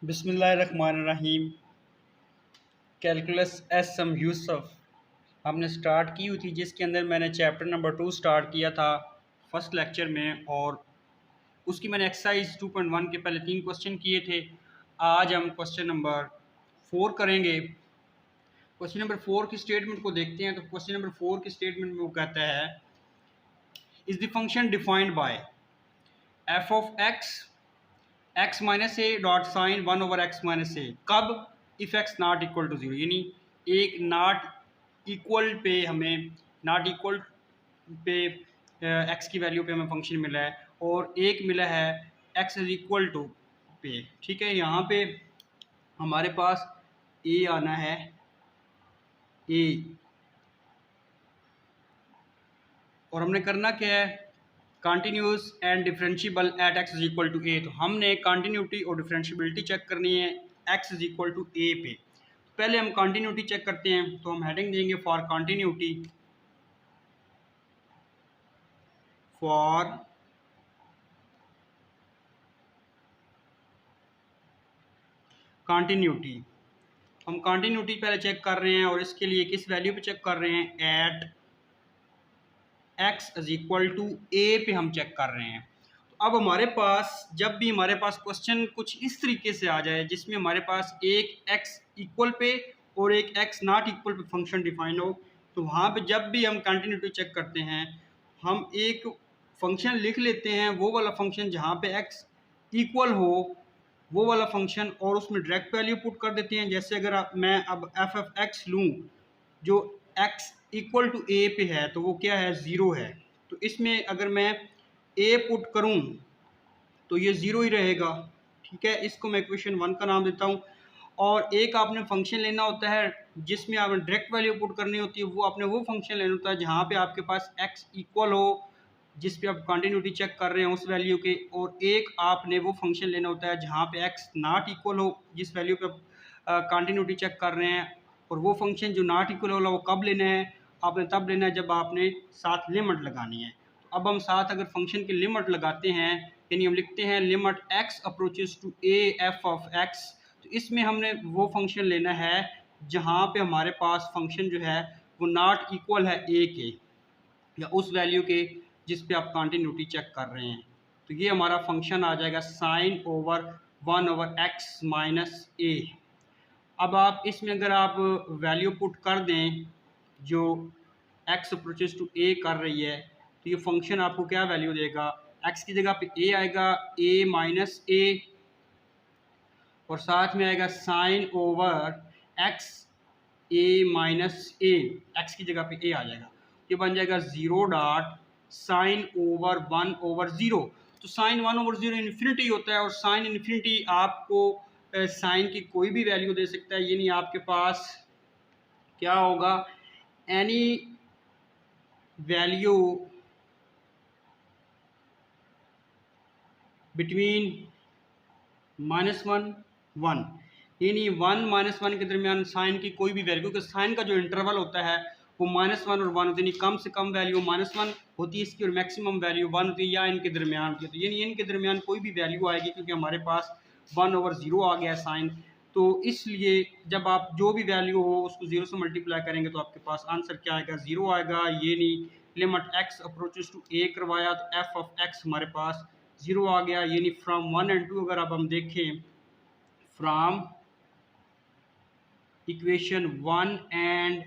बिस्मिल्लाहिर्रहमानिर्रहीम। Calculus S सम यूसुफ हमने start की हुई थी, जिसके अंदर मैंने चैप्टर नंबर 2 स्टार्ट किया था फर्स्ट लेक्चर में, और उसकी मैंने एक्सरसाइज 2.1 के पहले 3 क्वेश्चन किए थे। आज हम क्वेश्चन नंबर 4 करेंगे। क्वेश्चन नंबर 4 की स्टेटमेंट को देखते हैं। तो क्वेश्चन नंबर 4 की स्टेटमेंट में वो कहता है, is the function defined by f of x minus a dot sine 1/x-a कब, if x not equal to 0। यानी एक नॉट इक्वल पे हमें नॉट इक्वल पे एक्स की वैल्यू पे हमें फंक्शन मिला है, और एक मिला है एक्स इज इक्वल टू पे। ठीक है, यहाँ पे हमारे पास ए आना है, ए, और हमने करना क्या है, continuous and differentiable at x is equal to a. तो हमने कंटिन्यूटी और डिफरेंशिएबिलिटी चेक करनी है x is equal to a पे। पहले हम कंटिन्यूटी चेक करते हैं, तो हम हेडिंग देंगे फॉर कंटिन्यूटी, फॉर कंटिन्यूटी। हम कंटिन्यूटी पहले चेक कर रहे हैं, और इसके लिए किस वैल्यू पे चेक कर रहे हैं, at x is equal to a पे हम चेक कर रहे हैं। तो अब हमारे पास जब भी हमारे पास क्वेश्चन कुछ इस तरीके से आ जाए, जिसमें हमारे पास एक एक्स इक्वल पे और एक एक्स नॉट इक्वल पे फंक्शन डिफाइन हो, तो वहाँ पे जब भी हम कंटिन्यूटी चेक करते हैं, हम एक फंक्शन लिख लेते हैं, वो वाला फंक्शन जहाँ पे एक्स इक्वल हो, वो वाला फंक्शन, और उसमें डायरेक्ट वैल्यू पुट कर देते हैं। जैसे अगर मैं अब एफ एक्स लूँ जो एक्स इक्वल टू ए पे है, तो वो क्या है, ज़ीरो है। तो इसमें अगर मैं ए पुट करूं तो ये ज़ीरो ही रहेगा। ठीक है, इसको मैं इक्वेशन 1 का नाम देता हूँ। और एक आपने फंक्शन लेना होता है जिसमें आपने डायरेक्ट वैल्यू पुट करनी होती है, वो आपने वो फंक्शन लेना होता है जहाँ पे आपके पास एक्स इक्वल हो, जिस पे आप कंटिन्यूटी चेक कर रहे हैं उस वैल्यू के, और एक आपने वो फंक्शन लेना होता है जहाँ पे एक्स नॉट इक्वल हो, जिस वैल्यू पे आप कंटिन्यूटी चेक कर रहे हैं। और वो फंक्शन जो नॉट इक्वल होला वो कब लेना है, आपने तब लेना है जब आपने साथ लिमिट लगानी है। तो अब हम साथ अगर फंक्शन की लिमिट लगाते हैं, यानी हम लिखते हैं limit x approaches to a f of x, तो इसमें हमने वो फंक्शन लेना है जहाँ पे हमारे पास फंक्शन जो है वो नॉट इक्वल है ए के, या उस वैल्यू के जिस पे आप कंटिन्यूटी चेक कर रहे हैं। तो ये हमारा फंक्शन आ जाएगा साइन ओवर 1/x माइनस ए। अब आप इसमें अगर आप वैल्यू पुट कर दें जो x अप्रोचेस टू a कर रही है, तो ये फंक्शन आपको क्या वैल्यू देगा, x की जगह पे a आएगा, a माइनस ए, और साथ में आएगा sine over x a minus a, x की जगह पे a आ जाएगा। ये बन जाएगा 0 डॉट साइन ओवर 1/0। तो साइन 1/0 इन्फिनिटी होता है, और साइन इन्फिनिटी आपको साइन की कोई भी वैल्यू दे सकता है। यानी आपके पास क्या होगा, एनी वैल्यू बिटवीन -1 1, यानी 1 -1 के दरमियान साइन की कोई भी वैल्यू, क्योंकि साइन का जो इंटरवल होता है वो -1 और 1 होती है, यानी कम से कम वैल्यू -1 होती है इसकी, और मैक्सिमम वैल्यू 1 होती है, या इनके दरमियान की। तो यानी इनके दरमियान कोई भी वैल्यू आएगी, क्योंकि हमारे पास 1/0 आ गया साइन। तो इसलिए जब आप जो भी वैल्यू हो उसको 0 से मल्टीप्लाई करेंगे तो आपके पास आंसर क्या आएगा, 0 आएगा। ये नहीं, लिमिट एक्स अप्रोचेस टू ए करवाया तो एफ ऑफ एक्स हमारे पास 0 आ गया। यानी फ्रॉम 1 एंड 2 अगर अब हम देखें, फ्रॉम इक्वेशन 1 एंड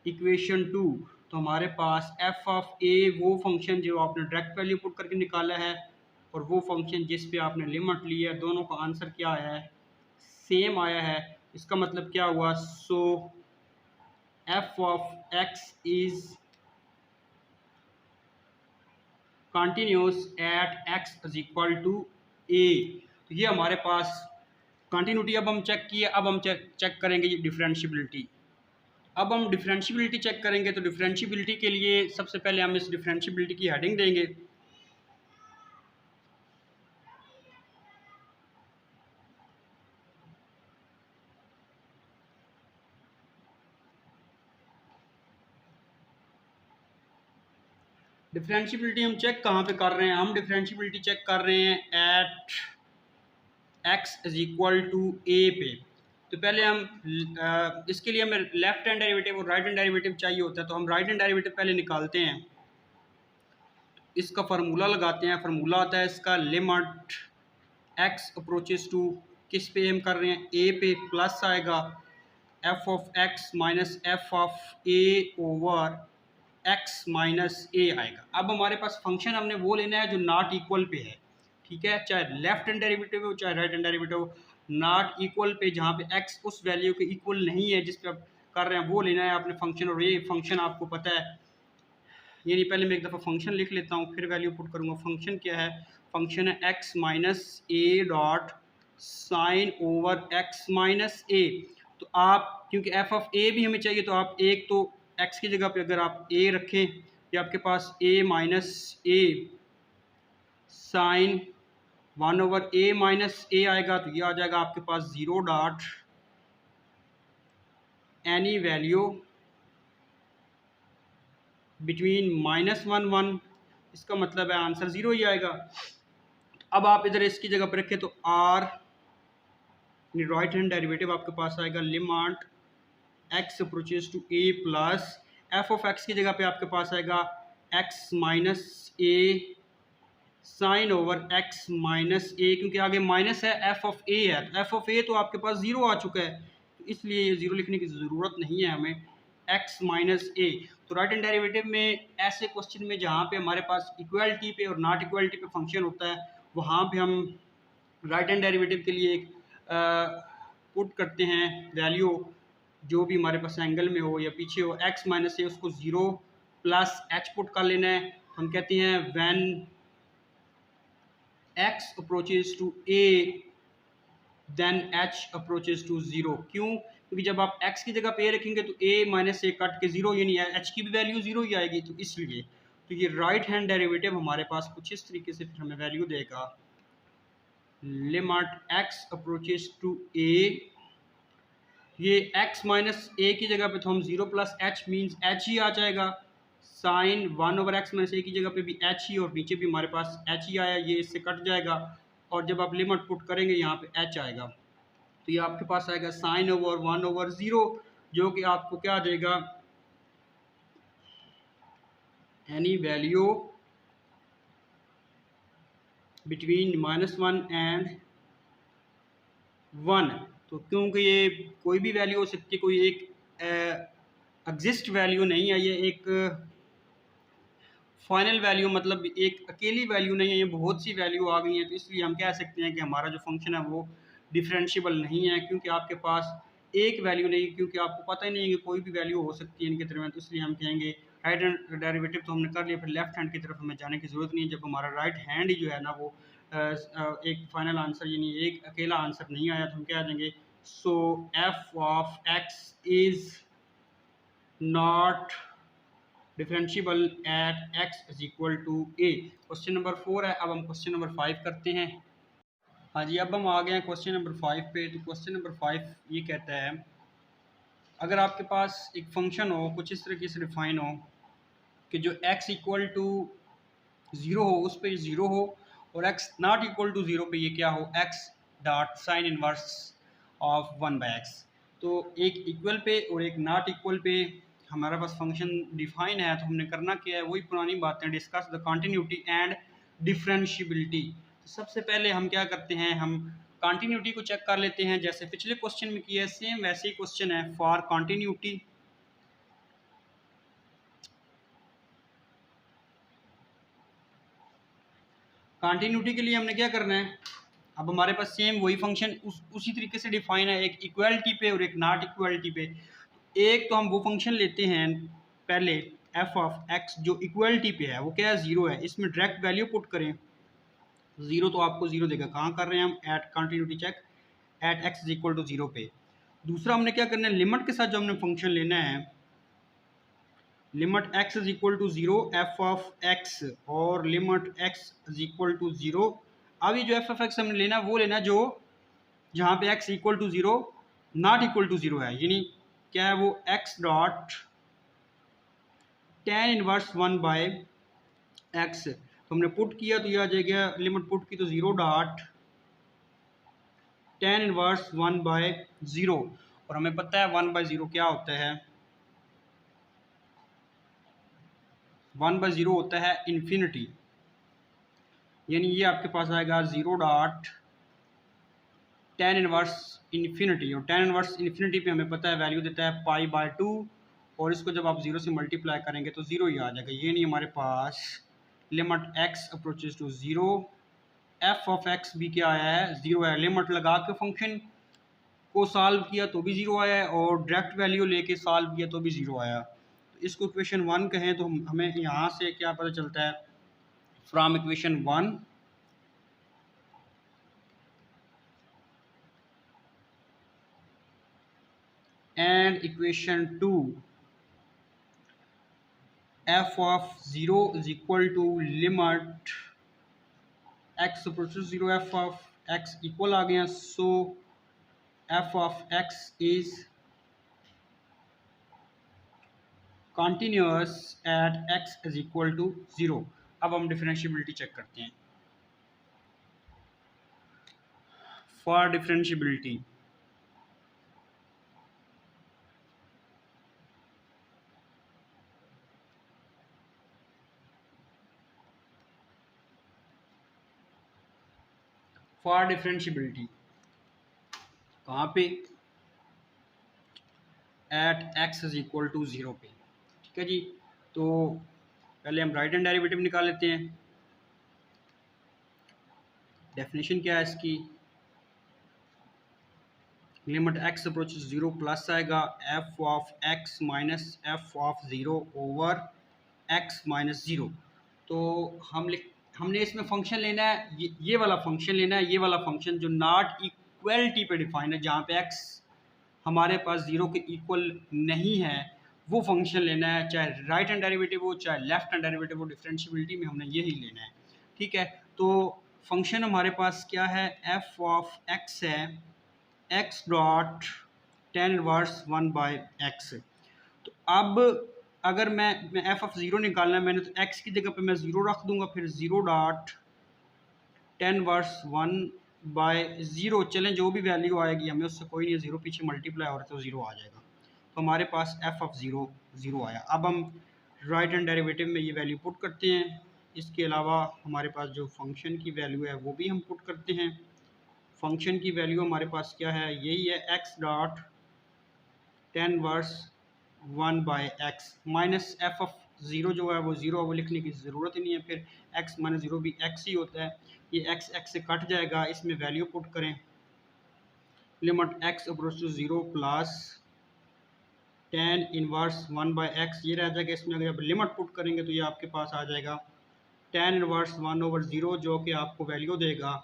इक्वेशन 2, तो हमारे पास एफ ऑफ ए वो फंक्शन जो आपने डायरेक्ट वैल्यू पुट करके निकाला है, और वो फंक्शन जिस पे आपने लिमिट ली है, दोनों का आंसर क्या आया है, सेम आया है। इसका मतलब क्या हुआ, so f of x is continuous at x is equal to a. तो ये हमारे पास कंटिन्यूटी अब हम चेक किए। अब हम चेक करेंगे ये डिफरेंशियबिलिटी। अब हम डिफरेंशियबिलिटी चेक करेंगे, तो डिफरेंशियबिलिटी के लिए सबसे पहले हम इस डिफरेंशियबिलिटी की हेडिंग देंगे डिफरेंशियबिलिटी हम चेक कहाँ पे कर रहे हैं, हम डिफरेंशियबिलिटी चेक कर रहे हैं at x is equal to a पे, तो पहले हम इसके लिए हमें लेफ्ट हैंड डेरिवेटिव और राइट हैंड डेरिवेटिव चाहिए होता है, तो हम राइट हैंड डेरिवेटिव पहले निकालते हैं। इसका फार्मूला लगाते हैं, फार्मूला आता है इसका लिमिट एक्स अप्रोचेस टू, किस पे हम कर रहे हैं, ए पे, प्लस आएगा f of x minus f of a over x minus a आएगा। अब हमारे पास फंक्शन हमने वो लेना है जो नॉट इक्वल पे है, ठीक है, चाहे लेफ्ट हैंड डेरिवेटिव हो चाहे राइट हैंड डेरिवेटिव हो, नॉट इक्वल पे जहाँ पे एक्स उस वैल्यू के इक्वल नहीं है जिस पे आप कर रहे हैं वो लेना है आपने फंक्शन। और ये फंक्शन आपको पता है, ये नहीं, पहले मैं एक दफ़ा फंक्शन लिख लेता हूँ फिर वैल्यू पुट करूँगा। फंक्शन क्या है, फंक्शन है x minus a dot sine over x minus a. तो आप क्योंकि एफ ऑफ ए भी हमें चाहिए, तो आप एक तो एक्स की जगह पे अगर आप ए रखें, ये आपके पास ए minus a sign 1 over A minus a आएगा, तो ये आ जाएगा आपके पास 0 डॉट एनी वैल्यू बिटवीन -1 1, इसका मतलब है आंसर 0 ही आएगा। अब आप इधर इसकी जगह पर रखें तो आर राइट हैंड डेरिवेटिव आपके पास आएगा limit x approaches to a plus f of x की जगह पे आपके पास आएगा x minus a sine over x minus a, क्योंकि आगे माइनस है, एफ ऑफ ए है, तो एफ ऑफ ए तो आपके पास 0 आ चुका है, तो इसलिए ये 0 लिखने की ज़रूरत नहीं है हमें, एक्स माइनस ए। तो राइट हैंड डेरिवेटिव में ऐसे क्वेश्चन में जहाँ पे हमारे पास इक्वलिटी पे और नॉट इक्वलिटी पे फंक्शन होता है, वहाँ पे हम राइट हैंड डेरिवेटिव के लिए एक पुट करते हैं वैल्यू जो भी हमारे पास एंगल में हो या पीछे हो, एक्स माइनस ए उसको 0 प्लस एच पुट कर लेना है। हम कहते हैं when x approaches to a then h approaches to 0। क्यों? क्योंकि जब आप x की जगह पे a रखेंगे तो a माइनस ए कट के 0, यानी h की भी वैल्यू 0 ही आएगी, तो इसलिए तो ये राइट हैंड डेरिवेटिव हमारे पास कुछ इस तरीके से फिर हमें वैल्यू देगा limit x approaches to a, ये x माइनस ए की जगह पे तो हम 0 प्लस एच मीन्स h ही आ जाएगा, साइन 1 ओवर एक्स माइनस ए की जगह पे भी एच ही और नीचे भी हमारे पास एच ही आया, ये इससे कट जाएगा और जब आप लिमिट पुट करेंगे यहाँ पे एच आएगा, तो ये आपके पास आएगा साइन ओवर 1 ओवर 0, जो कि आपको क्या देगा, एनी वैल्यू बिटवीन -1 एंड 1। तो क्योंकि ये कोई भी वैल्यू हो सकती है, कोई एक एग्जिस्ट वैल्यू नहीं है, ये एक फाइनल वैल्यू, मतलब एक अकेली वैल्यू नहीं है, ये बहुत सी वैल्यू आ गई हैं, तो इसलिए हम कह सकते हैं कि हमारा जो फंक्शन है वो डिफरेंशिएबल नहीं है, क्योंकि आपके पास एक वैल्यू नहीं, क्योंकि आपको पता ही नहीं है कि कोई भी वैल्यू हो सकती है इनके दरमियान, तो इसलिए हम कहेंगे राइट हैंड डेरिवेटिव तो हमने कर लिया, फिर लेफ्ट हैंड की तरफ हमें जाने की ज़रूरत नहीं है। जब हमारा राइट हैंड ही जो है ना वो एक फाइनल आंसर यानी एक अकेला आंसर नहीं आया, तो हम क्या देंगे, so f of x is not differentiable at x is equal to a। Question number 4 है। अब हम क्वेश्चन नंबर 5 करते हैं। हाँ जी, अब हम आ गए हैं क्वेश्चन नंबर 5 पे। तो क्वेश्चन नंबर 5 ये कहता है, अगर आपके पास एक फंक्शन हो कुछ इस तरीके से डिफाइन हो कि जो x इक्वल टू 0 हो उस पर 0 हो और x नॉट इक्वल टू 0 पे ये क्या हो, x dot sine inverse of 1/x। तो एक इक्वल पे और एक नॉट इक्वल पे हमारे पास फंक्शन डिफाइन है, तो हमने करना क्या है, वही पुरानी बातें, discuss the continuity and differentiability. तो सबसे पहले हम क्या करते हैं, हम कंटिन्यूटी को चेक कर लेते हैं, जैसे पिछले क्वेश्चन में किया है सेम वैसे ही क्वेश्चन है फॉर कंटिन्यूटी। कंटिन्यूटी के लिए हमने क्या करना है, अब हमारे पास सेम वही फंक्शन उसी तरीके से डिफाइन है, एक इक्वलिटी पे और एक नॉट इक्वलिटी पे। एक तो हम वो फंक्शन लेते हैं पहले एफ ऑफ एक्स जो इक्वलिटी पे है, वो क्या है, 0 है, इसमें डायरेक्ट वैल्यू पुट करें, 0 तो आपको 0 देगा। कहाँ कर रहे हैं हम, at continuity check at x is equal to 0 पे। दूसरा हमने क्या करना है, लिमिट के साथ जो हमने फंक्शन लेना है, limit x is equal to 0 f of x और limit x is equal to 0। अब ये जो एफ ऑफ एक्स हमने लेना वो लेना जो जहाँ पे x equal to 0 not equal to 0 है, यानी क्या है वो x dot tan inverse 1/x। तो हमने पुट किया तो ये आ जाएगा, लिमिट पुट की तो 0 डॉट tan इनवर्स 1/0, और हमें पता है 1/0 क्या होता है, 1/0 होता है इन्फिनिटी, यानी ये आपके पास आएगा 0.tan इनवर्स इन्फिनिटी, और tan इनवर्स इन्फिनिटी पे हमें पता है वैल्यू देता है π/2, और इसको जब आप 0 से मल्टीप्लाई करेंगे तो 0 ही आ जाएगा। ये नहीं हमारे पास limit x approaches to 0, f of x भी क्या आया है, 0 है। लिमिट लगा के फंक्शन को सॉल्व किया तो भी 0 आया है, और डायरेक्ट वैल्यू लेके सॉल्व किया तो भी 0 आया। तो इसको इक्वेशन 1 कहें तो हमें यहाँ से क्या पता चलता है, from equation 1 and equation 2, f of 0 is equal to limit x approaches 0, f of x equal आ गया, so f of x is continuous at x is equal to 0। अब हम डिफरेंशियबिलिटी चेक करते हैं। फॉर डिफरेंशियबिलिटी कहाँ पे, at x is equal to 0 पे, ठीक है जी। तो पहले हम राइट हैंड डेरिवेटिव निकाल लेते हैं। डेफिनेशन क्या है इसकी, लिमिट x अप्रोचेस 0 प्लस आएगा f of x minus f of 0 over x minus 0। तो हमने इसमें फंक्शन लेना है, ये वाला फंक्शन लेना है, ये वाला फंक्शन जो नॉट इक्वलिटी पे डिफाइन है, जहाँ पे x हमारे पास 0 के इक्वल नहीं है, वो फंक्शन लेना है, चाहे राइट हैंड डेरिवेटिव हो चाहे लेफ्ट हैंड डेरिवेटिव हो। डिफरेंशियबिलिटी में हमने यही लेना है, ठीक है। तो फंक्शन हमारे पास क्या है, f ऑफ x है x dot tan inverse 1/x। तो अब अगर मैं f ऑफ 0 निकालना है मैंने, तो x की जगह पे मैं 0 रख दूंगा, फिर 0 डॉट tan इनवर्स 1/0, चलें जो भी वैल्यू आएगी हमें उससे कोई नहीं, 0 पीछे मल्टीप्लाई हो रहा है तो 0 आ जाएगा। तो हमारे पास f ऑफ 0 0 आया। अब हम राइट हैंड डेरिवेटिव में ये वैल्यू पुट करते हैं। इसके अलावा हमारे पास जो फंक्शन की वैल्यू है वो भी हम पुट करते हैं। फंक्शन की वैल्यू हमारे पास क्या है, यही है x dot tan inverse 1/x minus f of 0 जो है वो 0 वो लिखने की ज़रूरत ही नहीं है, फिर x माइनस 0 भी x ही होता है। ये x से कट जाएगा, इसमें वैल्यू पुट करें, limit x approach to 0 plus tan inverse 1/x, ये रह जाएगा। इसमें अगर आप लिमिट पुट करेंगे तो ये आपके पास आ जाएगा tan इनवर्स 1/0, जो कि आपको वैल्यू देगा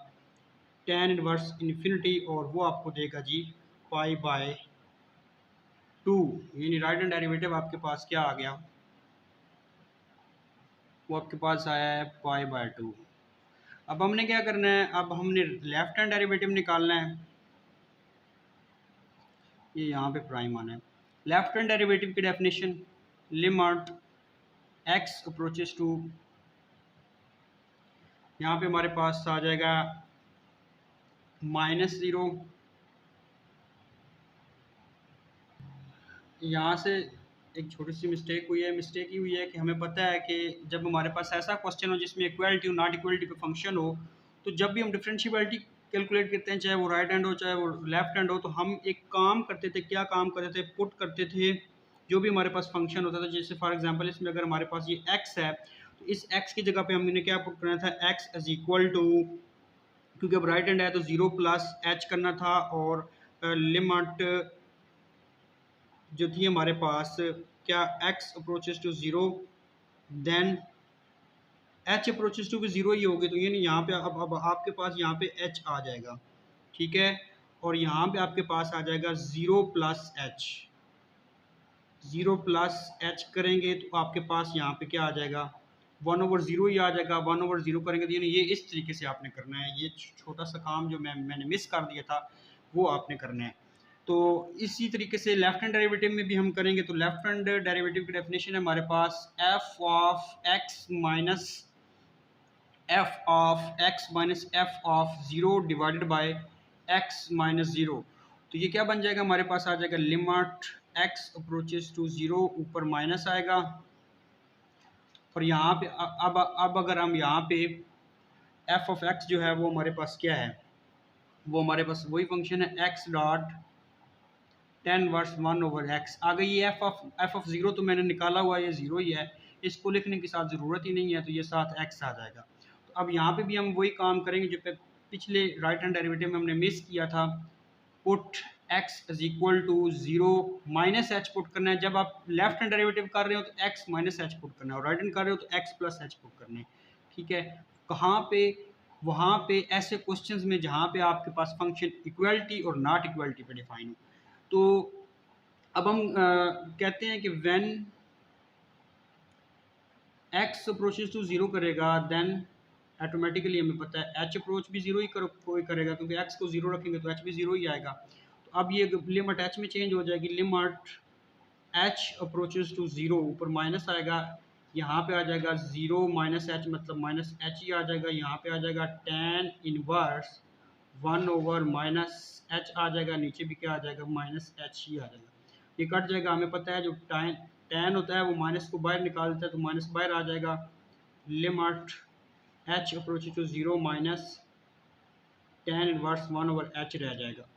tan इनवर्स इन्फिनिटी, और वो आपको देगा जी π/2, यानी राइट हैंड डेरिवेटिव आपके पास क्या आ गया, वो आपके पास आया है π/2। अब हमने क्या करना है, अब हमने लेफ्ट हैंड डेरिवेटिव निकालना है, ये यहाँ पे प्राइम आना है। लेफ्ट हैंड डेरिवेटिव की definition, limit x approaches to, यहाँ पे हमारे पास आ जाएगा -0, यहाँ से एक छोटी सी मिस्टेक हुई है। मिस्टेक ही हुई है कि हमें पता है कि जब हमारे पास ऐसा क्वेश्चन हो जिसमें इक्वलिटी हो, नॉट इक्वलिटी पे फंक्शन हो, तो जब भी हम डिफरेंशियबिलिटी कैलकुलेट करते हैं, चाहे वो राइट हैंड हो चाहे वो लेफ्ट हैंड हो, तो हम एक काम करते थे, क्या काम करते थे, पुट करते थे जो भी हमारे पास फंक्शन होता था। जैसे फॉर एग्जांपल इसमें अगर हमारे पास ये x है, तो इस x की जगह पे हमने क्या पुट करना था, x इज इक्वल टू, क्योंकि अब राइट हैंड है तो 0 प्लस h करना था, और लिमिट जो थी हमारे पास क्या, x अप्रोचेस टू 0 देन h अप्रोचेस टू भी 0 ही होगी। तो ये नहीं, यहाँ पे अब आपके पास यहाँ पे h आ जाएगा, ठीक है, और यहाँ पे आपके पास आ जाएगा 0 प्लस h, 0 प्लस h करेंगे तो आपके पास यहाँ पे क्या आ जाएगा, 1/0 ही आ जाएगा। 1/0 करेंगे तो ये इस तरीके से आपने करना है। ये छोटा सा काम जो मैंने मिस कर दिया था वो आपने करना है। तो इसी तरीके से लेफ्ट हैंड डेरिवेटिव में भी हम करेंगे। तो लेफ्ट हैंड डेरिवेटिव की डेफिनेशन है हमारे पास f of x minus f of 0 divided by x minus zero, तो ये क्या बन जाएगा, हमारे पास आ जाएगा limit x approaches to zero, ऊपर माइनस आएगा और यहाँ पे अब अगर हम यहाँ पे एफ ऑफ एक्स जो है वो हमारे पास क्या है, वो हमारे पास वही फंक्शन है x dot tan inverse one over x. आ गई ये एफ ऑफ ज़ीरो, तो मैंने निकाला हुआ ये ज़ीरो ही है, इसको लिखने की साथ ज़रूरत ही नहीं है, तो ये साथ एक्स आ जाएगा। तो अब यहाँ पे भी हम वही काम करेंगे जो पिछले राइट हैंड डेरिवेटिव में हमने मिस किया था, put x is equal to zero minus h put करना है। जब आप लेफ्ट हैंड डेरिवेटिव कर रहे हो तो x माइनस एच पुट करना है, और राइट हैंड कर रहे हो तो x प्लस एच पुट करना है। ठीक है, कहाँ पे, वहाँ पे ऐसे क्वेश्चंस में जहाँ पे आपके पास फंक्शन इक्वलिटी और नॉट इक्वलिटी पे डिफाइन हो। तो अब हम कहते हैं कि when x approaches to zero करेगा देन ऑटोमेटिकली हमें पता है h अप्रोच भी ज़ीरो ही कोई करेगा, क्योंकि x को ज़ीरो रखेंगे तो h भी ज़ीरो ही आएगा। तो अब ये लिमिट h में चेंज हो जाएगी, limit h approaches to zero, ऊपर माइनस आएगा, यहाँ पे आ जाएगा ज़ीरो माइनस एच, मतलब माइनस एच ही आ जाएगा। यहाँ पे आ जाएगा tan inverse one over minus h आ जाएगा, नीचे भी क्या आ जाएगा, माइनस एच ही आ जाएगा। ये कट जाएगा, हमें पता है जो tan होता है वो माइनस को बाहर निकाल देता है, तो माइनस बाहर आ जाएगा, limit h approach to zero minus tan inverse one over h रह जाएगा।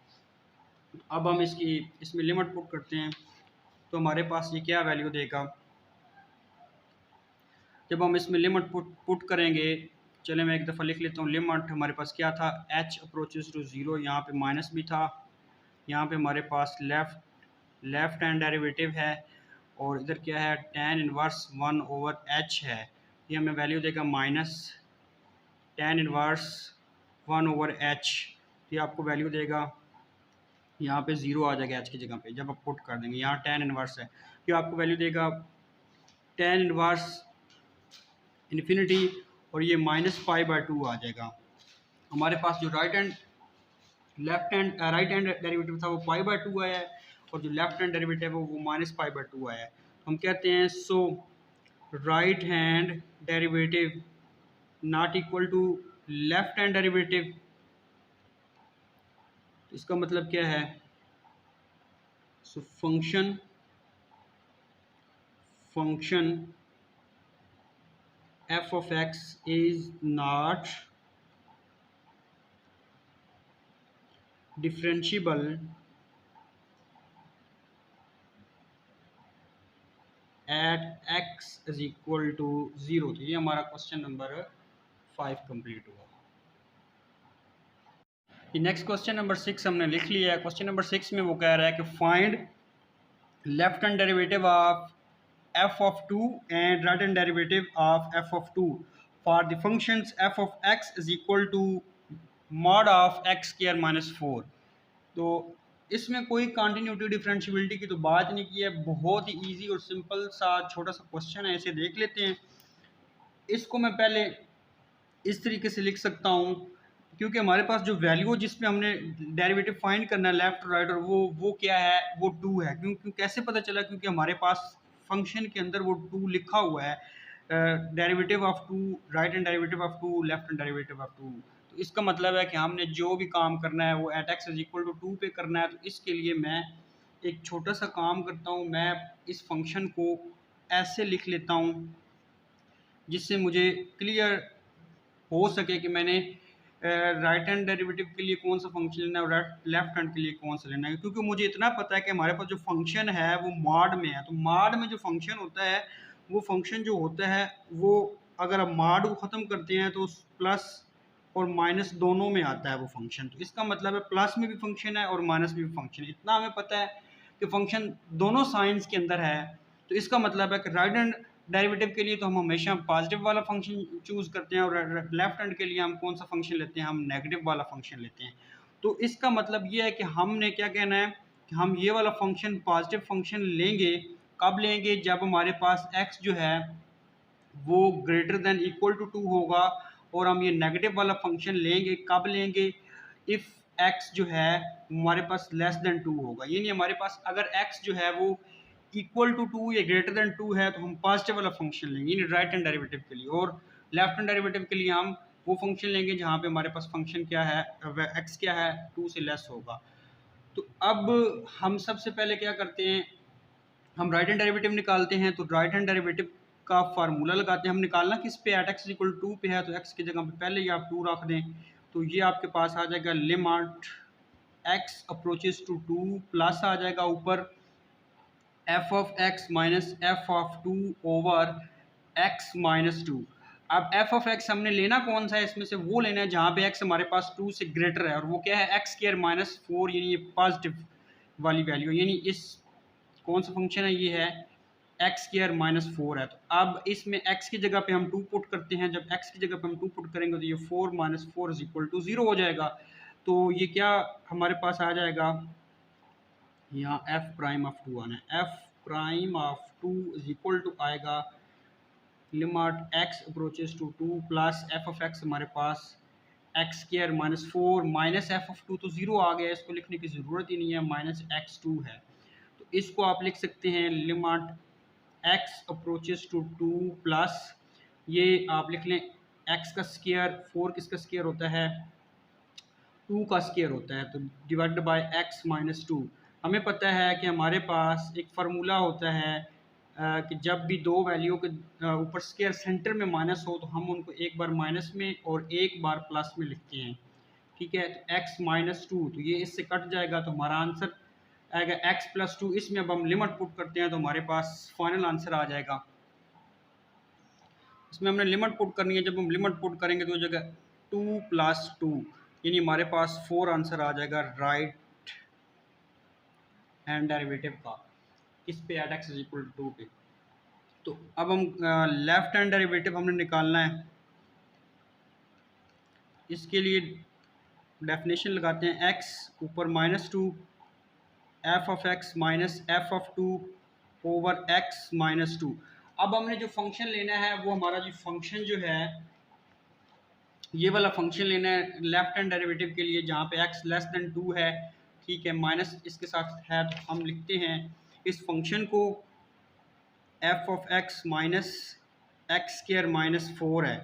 अब हम इसमें लिमिट पुट करते हैं, तो हमारे पास ये क्या वैल्यू देगा, जब हम इसमें लिमिट पुट करेंगे, चले मैं एक दफ़ा लिख लेता हूँ। लिमिट हमारे पास क्या था, h अप्रोचेस टू ज़ीरो, यहाँ पे माइनस भी था, यहाँ पे हमारे पास लेफ्ट हैंड डेरिवेटिव है, और इधर क्या है, tan inverse one over h है। ये हमें वैल्यू देगा minus tan inverse one over h, ये आपको वैल्यू देगा, यहाँ पे ज़ीरो आ जाएगा h की जगह पे जब आप पुट कर देंगे। यहाँ tan इनवर्स है, ये आपको वैल्यू देगा tan इनवर्स इन्फिनिटी, और ये माइनस पाई बाय टू आ जाएगा। हमारे पास जो राइट हैंड डेरिवेटिव था वो पाई बाय टू आया है, और जो लेफ्ट हैंड डेरिवेटिव है वो माइनस पाई बाय टू आया है। हम कहते हैं so right hand derivative not equal to left hand derivative. इसका मतलब क्या है, so function f of x is not differentiable at x is equal to 0। तो ये हमारा क्वेश्चन नंबर 5 कंप्लीट हुआ। ये नेक्स्ट क्वेश्चन नंबर 6 हमने लिख लिया है। क्वेश्चन नंबर 6 में वो कह रहा है कि find left hand derivative of f of 2 and right hand derivative of f of 2 for the functions f of x is equal to mod of x square minus 4। तो इसमें कोई कंटिन्यूटी डिफरेंशियबिलिटी की तो बात नहीं की है, बहुत ही इजी और सिंपल सा छोटा सा क्वेश्चन है, इसे देख लेते हैं। इसको मैं पहले इस तरीके से लिख सकता हूँ, क्योंकि हमारे पास जो वैल्यू जिसमें हमने डेरिवेटिव फाइंड करना है लेफ्ट और राइट, और वो क्या है, वो 2 है। क्यों कैसे पता चला, क्योंकि हमारे पास फंक्शन के अंदर वो 2 लिखा हुआ है, derivative of 2, right hand derivative of 2, left hand derivative of 2। तो इसका मतलब है कि हमने जो भी काम करना है वो at x is equal to 2 पे करना है। तो इसके लिए मैं एक छोटा सा काम करता हूँ, मैं इस फंक्शन को ऐसे लिख लेता हूँ जिससे मुझे क्लियर हो सके कि मैंने राइट हैंड डेरिवेटिव के लिए कौन सा फंक्शन लेना है और लेफ्ट हैंड के लिए कौन सा लेना है। क्योंकि मुझे इतना पता है कि हमारे पास जो फंक्शन है वो मॉड में है, तो मॉड में जो फंक्शन होता है, वो फंक्शन जो होता है वो अगर आप मॉड को ख़त्म करते हैं तो प्लस और माइनस दोनों में आता है वो फंक्शन। तो इसका मतलब है प्लस में भी फंक्शन है और माइनस में भी फंक्शन है। इतना हमें पता है कि फंक्शन दोनों साइंस के अंदर है। तो इसका मतलब है कि राइट हैंड डेरिवेटिव के लिए तो हम हमेशा पॉजिटिव वाला फंक्शन चूज़ करते हैं, और लेफ्ट हैंड के लिए हम कौन सा फंक्शन लेते हैं, हम नेगेटिव वाला फंक्शन लेते हैं। तो इसका मतलब ये है कि हमने क्या कहना है कि हम ये वाला फंक्शन पॉजिटिव फंक्शन लेंगे। कब लेंगे, जब हमारे पास x जो है वो ग्रेटर देन इक्वल टू 2 होगा, और हम ये नेगेटिव वाला फंक्शन लेंगे, कब लेंगे, इफ़ x जो है हमारे पास लेस देन 2 होगा। यानी हमारे पास अगर x जो है वो इक्वल टू 2 या ग्रेटर देन 2 है तो हम पॉजिटिव वाला फंक्शन लेंगे, यानी राइट हैंड डेरिवेटिव के लिए, और लेफ्ट हैंड डेरिवेटिव के लिए हम वो फंक्शन लेंगे जहाँ पे हमारे पास फंक्शन क्या है, एक्स क्या है, 2 से लेस होगा। तो अब हम सबसे पहले क्या करते हैं, हम राइट हैंड डेरिवेटिव निकालते हैं। तो राइट हैंड डेरिवेटिव का फार्मूला लगाते हैं। हम निकालना किस पे, एट एक्स इक्वल 2 पे है, तो एक्स की जगह पे पहले ही आप 2 रख दें। तो ये आपके पास आ जाएगा limit x approaches to 2 plus आ जाएगा ऊपर f of x minus f of 2 over x minus 2। अब एफ ऑफ एक्स हमने लेना कौन सा है इसमें से, वो लेना है जहाँ पे एक्स हमारे पास 2 से ग्रेटर है, और वो क्या है, एक्स स्क्वायर माइनस 4, यानी ये पॉजिटिव वाली वैल्यू, यानी इस कौन सा फंक्शन है, ये है एक्स स्क्वायर माइनस 4 है। तो अब इसमें एक्स की जगह पे हम 2 पुट करते हैं। जब एक्स की जगह पे हम 2 पुट करेंगे तो ये 4 माइनस 4 इज इक्वल टू 0 हो जाएगा। तो ये क्या हमारे पास आ जाएगा, यहाँ एफ प्राइम ऑफ 2 आना है, f prime of 2 is equal to आएगा limit x approaches to 2 plus f of x हमारे पास x square minus 4 minus f of 2, तो 0 आ गया, इसको लिखने की ज़रूरत ही नहीं है, माइनस एक्स 2 है। तो इसको आप लिख सकते हैं limit x approaches to 2 plus ये आप लिख लें एक्स का स्क्वायर, 4 किसका स्क्वायर होता है, 2 का स्क्वायर होता है, तो डिवाइडेड बाय एक्स माइनस 2। हमें पता है कि हमारे पास एक फार्मूला होता है कि जब भी दो वैल्यू के ऊपर स्क्वायर सेंटर में माइनस हो तो हम उनको एक बार माइनस में और एक बार प्लस में लिखते हैं। ठीक है, तो एक्स माइनस 2, तो ये इससे कट जाएगा, तो हमारा आंसर आएगा एक्स प्लस 2। इसमें अब हम लिमिट पुट करते हैं तो हमारे पास फाइनल आंसर आ जाएगा। इसमें हमने लिमिट पुट करनी है, जब हम लिमिट पुट करेंगे तो जगह 2 प्लस 2, यानी हमारे पास 4 आंसर आ जाएगा राइट हैंड डेरिवेटिव का, किस पे, at x is equal to 2 पे। तो अब हम लेफ्ट हैंड डेरिवेटिव हमने निकालना है। इसके लिए डेफिनेशन लगाते हैं, एक्स ऊपर minus 2 F of x minus f of 2 over x minus 2। अब हमने जो फंक्शन लेना है वो हमारा जो फंक्शन जो है ये वाला फंक्शन लेना है लेफ्ट हैंड डेरिवेटिव के लिए, जहाँ पे x लेस देन 2 है। ठीक है, माइनस इसके साथ है, तो हम लिखते हैं इस फंक्शन को f of x minus x square minus 4 है।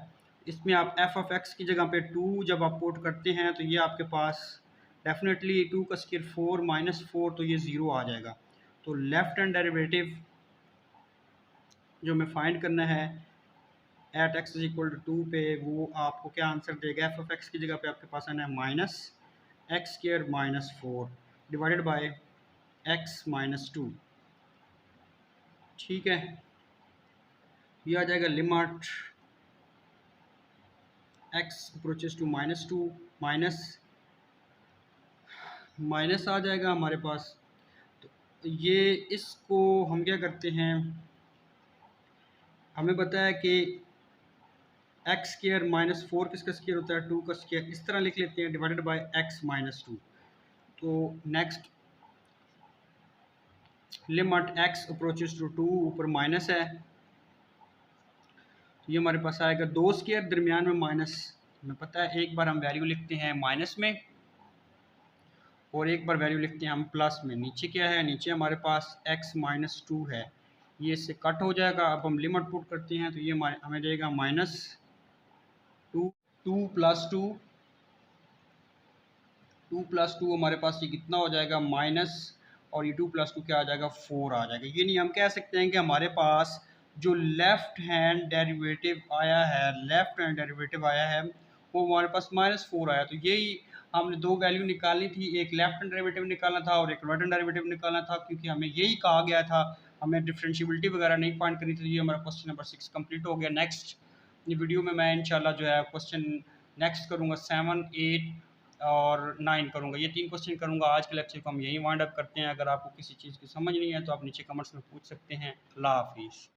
इसमें आप f ऑफ x की जगह पे 2 जब आप पुट करते हैं तो ये आपके पास डेफिनेटली 2 का स्क्वायर 4 माइनस 4, तो ये 0 आ जाएगा। तो लेफ्ट हैंड डेरिवेटिव जो हमें फाइंड करना है at x is equal to 2 पे, वो आपको क्या आंसर देगा, एफ ऑफ एक्स की जगह पे आपके पास आना है minus x square minus 4 divided by x minus 2। ठीक है, ये आ जाएगा limit x approaches to minus 2 minus minus आ जाएगा हमारे पास। तो ये इसको हम क्या करते हैं, हमें पता है कि एक्स स्क्वायर माइनस 4 किसका स्क्वायर होता है, 2 का स्क्वायर, इस तरह लिख लेते हैं डिवाइडेड बाय एक्स माइनस 2। तो next limit x approaches to 2, ऊपर माइनस है, तो ये हमारे पास आएगा 2 स्क्वायर, दरमियान में माइनस। हमें पता है एक बार हम वैल्यू लिखते हैं माइनस में और एक बार वैल्यू लिखते हैं हम प्लस में। नीचे क्या है, नीचे हमारे पास एक्स माइनस 2 है, ये इससे कट हो जाएगा। अब हम लिमिट पुट करते हैं तो ये हमें देगा माइनस 2 प्लस 2, 2 प्लस 2 हमारे पास ये कितना हो जाएगा, माइनस, और ये 2 प्लस 2 क्या आ जाएगा, 4 आ जाएगा। ये नहीं, हम कह सकते हैं कि हमारे पास जो लेफ्ट हैंड डेरिवेटिव आया है, लेफ्ट हैंड डेरिवेटिव आया है वो हमारे पास माइनस 4 आया। तो यही हमने दो वैल्यू निकालनी थी, एक लेफ्ट हैंड डेरिवेटिव निकालना था और एक राइट हैंड डेरिवेटिव निकालना था, क्योंकि हमें यही कहा गया था, हमें डिफरेंशिएबिलिटी वगैरह नहीं फाइंड करनी थी। ये हमारा क्वेश्चन नंबर 6 कंप्लीट हो गया। नेक्स्ट वीडियो में मैं इंशाल्लाह जो है क्वेश्चन नेक्स्ट करूँगा 7, 8 और 9 करूँगा, ये 3 क्वेश्चन करूँगा। आज के लेक्चर को हम यहीं वाइंड अप करते हैं। अगर आपको किसी चीज़ की समझ नहीं है तो आप नीचे कमेंट्स में पूछ सकते हैं। अल्लाह हाफिज़।